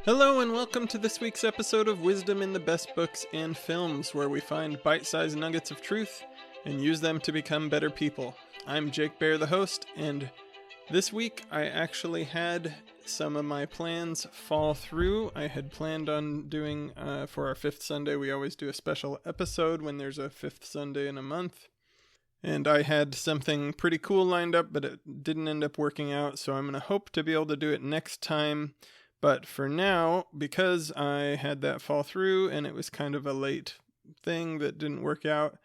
Hello and welcome to this week's episode of Wisdom in the Best Books and Films, where we find bite-sized nuggets of truth and use them to become better people. I'm Jake Bear, the host, and this week I actually had some of my plans fall through. I had planned on doing, for our fifth Sunday, we always do a special episode when there's a fifth Sunday in a month. And I had something pretty cool lined up, but it didn't end up working out, so I'm going to hope to be able to do it next time. But for now, because I had that fall through and it was kind of a late thing that didn't work out,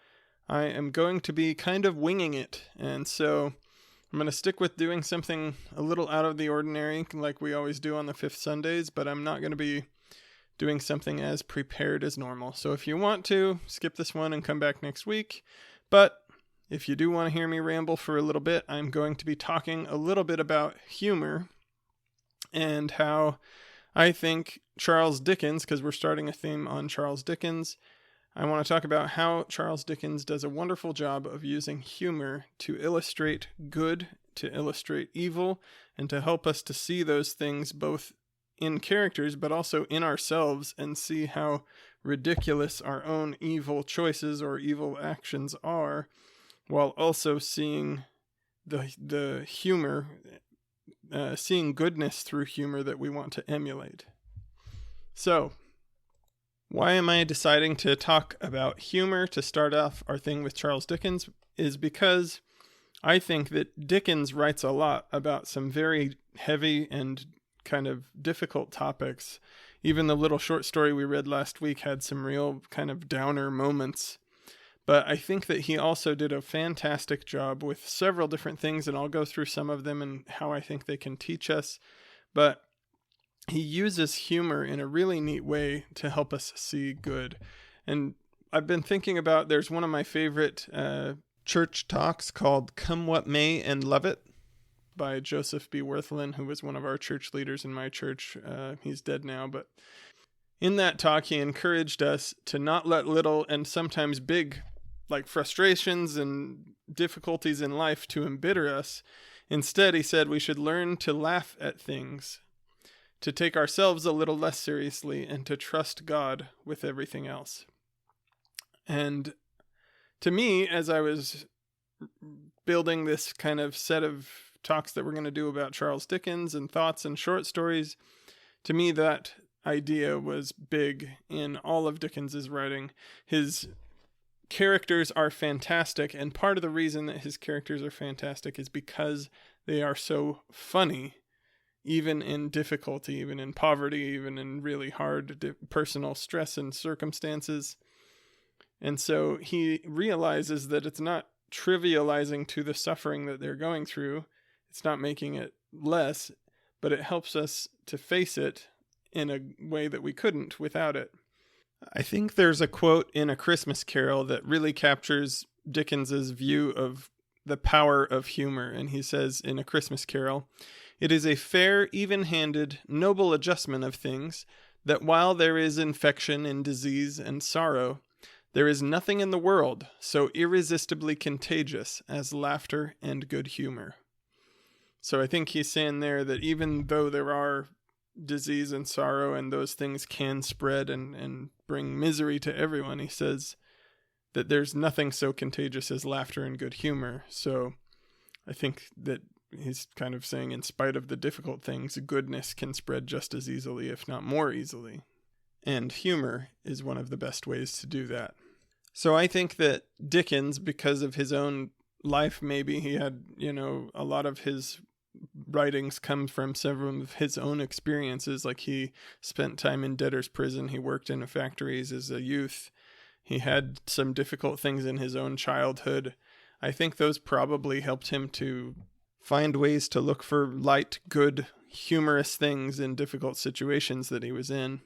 I am going to be kind of winging it. And so I'm going to stick with doing something a little out of the ordinary like we always do on the fifth Sundays, but I'm not going to be doing something as prepared as normal. So if you want to, skip this one and come back next week. But if you do want to hear me ramble for a little bit, I'm going to be talking a little bit about humor and how I think Charles Dickens, because we're starting a theme on Charles Dickens, I want to talk about how Charles Dickens does a wonderful job of using humor to illustrate good, to illustrate evil, and to help us to see those things both in characters but also in ourselves and see how ridiculous our own evil choices or evil actions are, while also seeing the humor, seeing goodness through humor that we want to emulate. So, why am I deciding to talk about humor to start off our thing with Charles Dickens is because I think that Dickens writes a lot about some very heavy and kind of difficult topics. Even the little short story we read last week had some real kind of downer moments. But I think that he also did a fantastic job with several different things, and I'll go through some of them and how I think they can teach us. But he uses humor in a really neat way to help us see good. And I've been thinking about, there's one of my favorite church talks called Come What May and Love It by Joseph B. Worthlin, who was one of our church leaders in my church. He's dead now, but in that talk, he encouraged us to not let little and sometimes big like frustrations and difficulties in life to embitter us. Instead, he said we should learn to laugh at things, to take ourselves a little less seriously, and to trust God with everything else. And to me, as I was building this kind of set of talks that we're going to do about Charles Dickens and thoughts and short stories, to me that idea was big in all of Dickens's writing. His characters are fantastic, and part of the reason that his characters are fantastic is because they are so funny, even in difficulty, even in poverty, even in really hard personal stress and circumstances. And so he realizes that it's not trivializing to the suffering that they're going through. It's not making it less, but it helps us to face it in a way that we couldn't without it. I think there's a quote in A Christmas Carol that really captures Dickens's view of the power of humor. And he says in A Christmas Carol, "It is a fair, even-handed, noble adjustment of things, that while there is infection and disease and sorrow, there is nothing in the world so irresistibly contagious as laughter and good humor." So I think he's saying there that even though there are disease and sorrow and those things can spread and bring misery to everyone, he says that there's nothing so contagious as laughter and good humor. So I think that he's kind of saying in spite of the difficult things, goodness can spread just as easily, if not more easily. And humor is one of the best ways to do that. So I think that Dickens, because of his own life, maybe he had, a lot of his writings come from several of his own experiences. Like he spent time in debtor's prison. He worked in factories as a youth. He had some difficult things in his own childhood. I think those probably helped him to find ways to look for light, good, humorous things in difficult situations that he was in.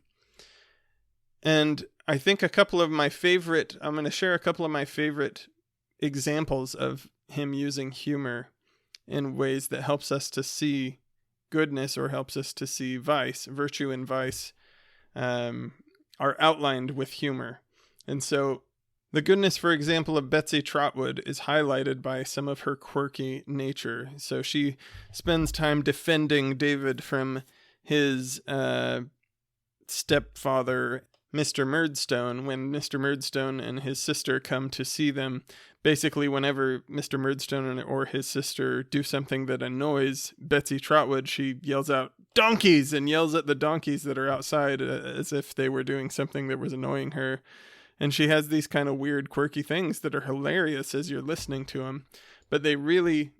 And I think I'm going to share a couple of my favorite examples of him using humor in ways that helps us to see goodness or helps us to see vice. Virtue and vice are outlined with humor. And so the goodness, for example, of Betsy Trotwood is highlighted by some of her quirky nature. So she spends time defending David from his stepfather, Mr. Murdstone, when Mr. Murdstone and his sister come to see them. Basically, whenever Mr. Murdstone or his sister do something that annoys Betsy Trotwood, she yells out, "Donkeys!" and yells at the donkeys that are outside as if they were doing something that was annoying her. And she has these kind of weird, quirky things that are hilarious as you're listening to them. But they really,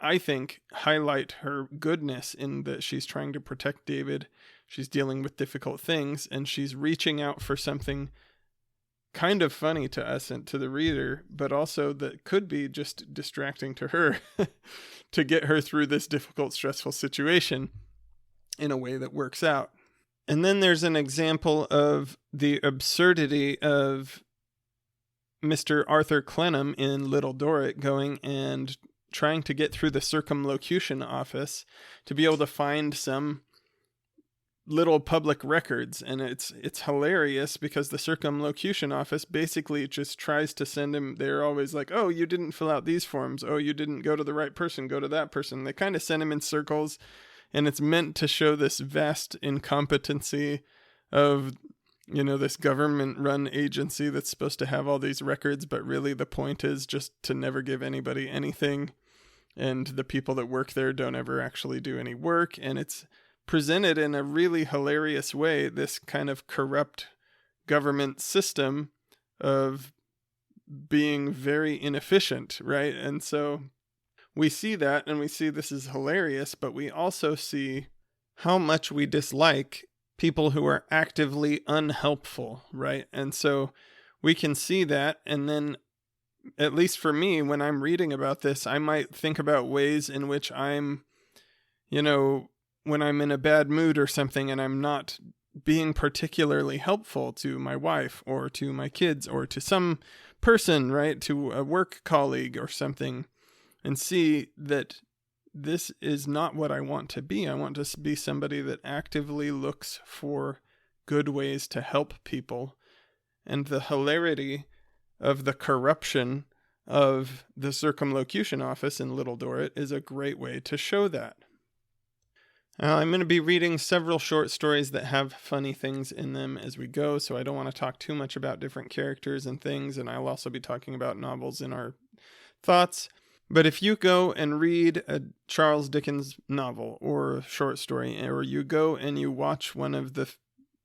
I think, highlight her goodness in that she's trying to protect David. She's dealing with difficult things, and she's reaching out for something kind of funny to us and to the reader, but also that could be just distracting to her to get her through this difficult, stressful situation in a way that works out. And then there's an example of the absurdity of Mr. Arthur Clennam in Little Dorrit going and trying to get through the circumlocution office to be able to find some little public records. And it's hilarious because the circumlocution office basically just tries to send him. They're always like, "Oh, you didn't fill out these forms. Oh, you didn't go to the right person. Go to that person." They kind of send him in circles, and it's meant to show this vast incompetency of, this government-run agency that's supposed to have all these records, but really the point is just to never give anybody anything, and the people that work there don't ever actually do any work, and it's presented in a really hilarious way, this kind of corrupt government system of being very inefficient, right? And so we see that, and we see this is hilarious, but we also see how much we dislike people who are actively unhelpful, right? And so we can see that, and then, at least for me, when I'm reading about this, I might think about ways in which I'm, when I'm in a bad mood or something and I'm not being particularly helpful to my wife or to my kids or to some person, right, to a work colleague or something, and see that this is not what I want to be. I want to be somebody that actively looks for good ways to help people. And the hilarity of the corruption of the circumlocution office in Little Dorrit is a great way to show that. I'm going to be reading several short stories that have funny things in them as we go, so I don't want to talk too much about different characters and things, and I'll also be talking about novels in our thoughts. But if you go and read a Charles Dickens novel or a short story, or you go and you watch one of the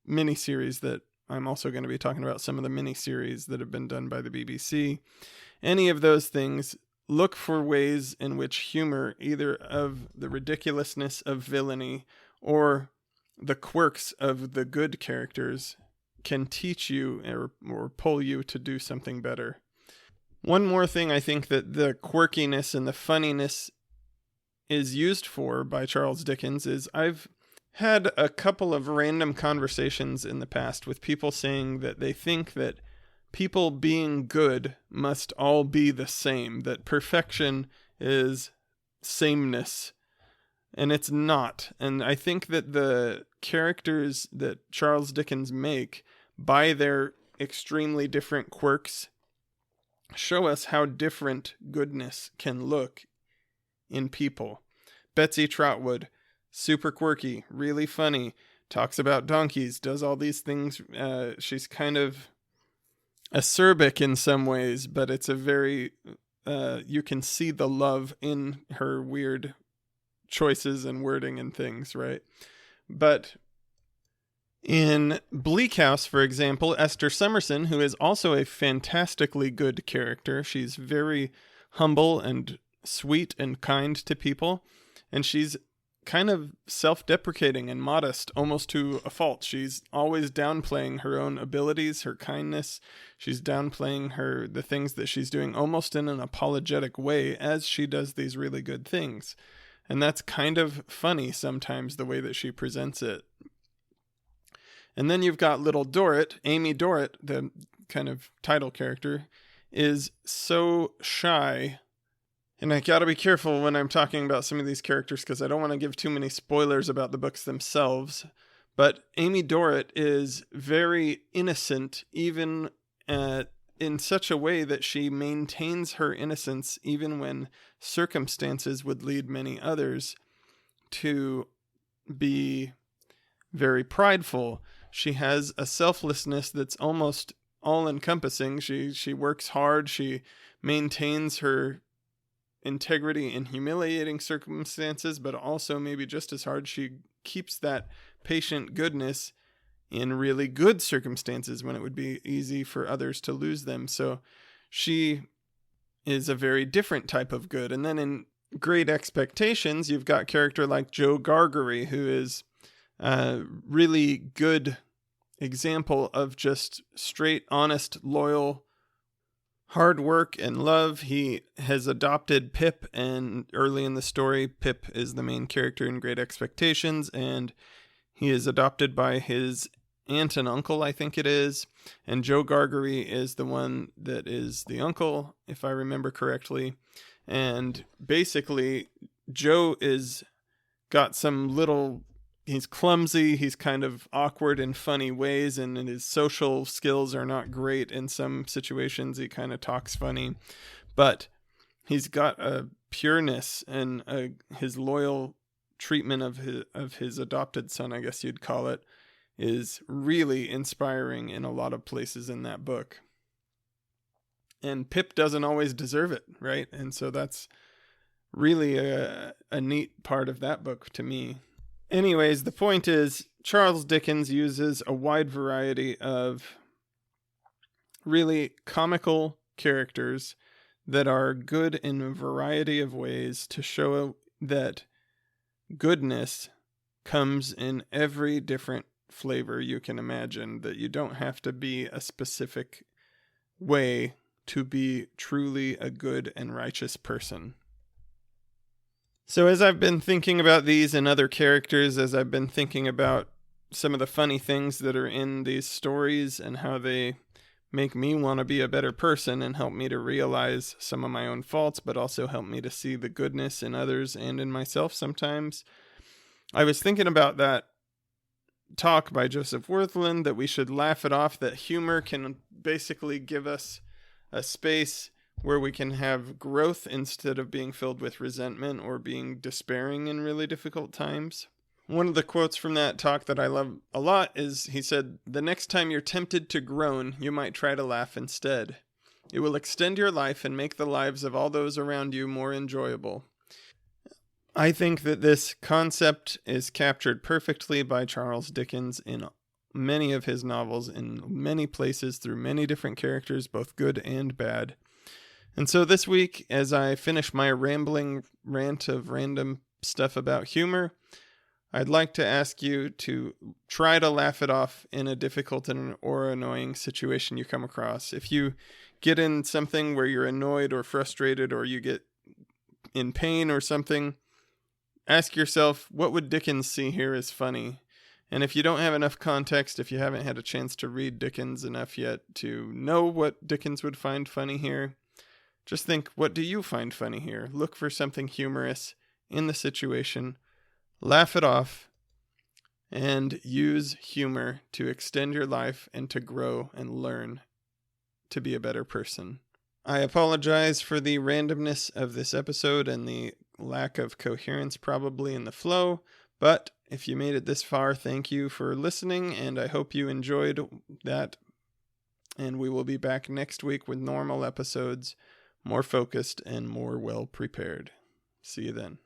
miniseries that I'm also going to be talking about, some of the miniseries that have been done by the BBC, any of those things, look for ways in which humor, either of the ridiculousness of villainy or the quirks of the good characters, can teach you or pull you to do something better. One more thing I think that the quirkiness and the funniness is used for by Charles Dickens is I've had a couple of random conversations in the past with people saying that they think that people being good must all be the same, that perfection is sameness, and it's not. And I think that the characters that Charles Dickens make, by their extremely different quirks, show us how different goodness can look in people. Betsy Trotwood, super quirky, really funny, talks about donkeys, does all these things. She's kind of acerbic in some ways, but it's a very, you can see the love in her weird choices and wording and things, right? But in Bleak House, for example, Esther Summerson, who is also a fantastically good character, she's very humble and sweet and kind to people, and she's kind of self-deprecating and modest, almost to a fault. She's always downplaying her own abilities, her kindness. She's downplaying the things that she's doing almost in an apologetic way as she does these really good things. And that's kind of funny sometimes, the way that she presents it. And then you've got Little Dorrit. Amy Dorrit, the kind of title character, is so shy. And I gotta be careful when I'm talking about some of these characters because I don't want to give too many spoilers about the books themselves. But Amy Dorrit is very innocent, even in such a way that she maintains her innocence even when circumstances would lead many others to be very prideful. She has a selflessness that's almost all-encompassing. She works hard. She maintains her integrity in humiliating circumstances, but also maybe just as hard, she keeps that patient goodness in really good circumstances when it would be easy for others to lose them. So she is a very different type of good. And then in Great Expectations, you've got a character like Joe Gargery, who is a really good example of just straight, honest, loyal, hard work and love. He has adopted Pip, and early in the story, Pip is the main character in Great Expectations, and he is adopted by his aunt and uncle, I think it is, and Joe Gargery is the one that is the uncle, if I remember correctly. And basically, Joe is got some little... He's clumsy, he's kind of awkward in funny ways, and his social skills are not great in some situations. He kind of talks funny, but he's got a pureness and his loyal treatment of his adopted son, I guess you'd call it, is really inspiring in a lot of places in that book. And Pip doesn't always deserve it, right? And so that's really a neat part of that book to me. Anyways, the point is, Charles Dickens uses a wide variety of really comical characters that are good in a variety of ways to show that goodness comes in every different flavor you can imagine, that you don't have to be a specific way to be truly a good and righteous person. So as I've been thinking about these and other characters, as I've been thinking about some of the funny things that are in these stories and how they make me want to be a better person and help me to realize some of my own faults, but also help me to see the goodness in others and in myself sometimes, I was thinking about that talk by Joseph Wirthlin that we should laugh it off, that humor can basically give us a space where we can have growth instead of being filled with resentment or being despairing in really difficult times. One of the quotes from that talk that I love a lot is, he said, "The next time you're tempted to groan, you might try to laugh instead. It will extend your life and make the lives of all those around you more enjoyable." I think that this concept is captured perfectly by Charles Dickens in many of his novels, in many places, through many different characters, both good and bad. And so this week, as I finish my rambling rant of random stuff about humor, I'd like to ask you to try to laugh it off in a difficult or annoying situation you come across. If you get in something where you're annoyed or frustrated, or you get in pain or something, ask yourself, what would Dickens see here as funny? And if you don't have enough context, if you haven't had a chance to read Dickens enough yet to know what Dickens would find funny here, just think, what do you find funny here? Look for something humorous in the situation, laugh it off, and use humor to extend your life and to grow and learn to be a better person. I apologize for the randomness of this episode and the lack of coherence probably in the flow, but if you made it this far, thank you for listening, and I hope you enjoyed that. And we will be back next week with normal episodes, more focused and more well prepared. See you then.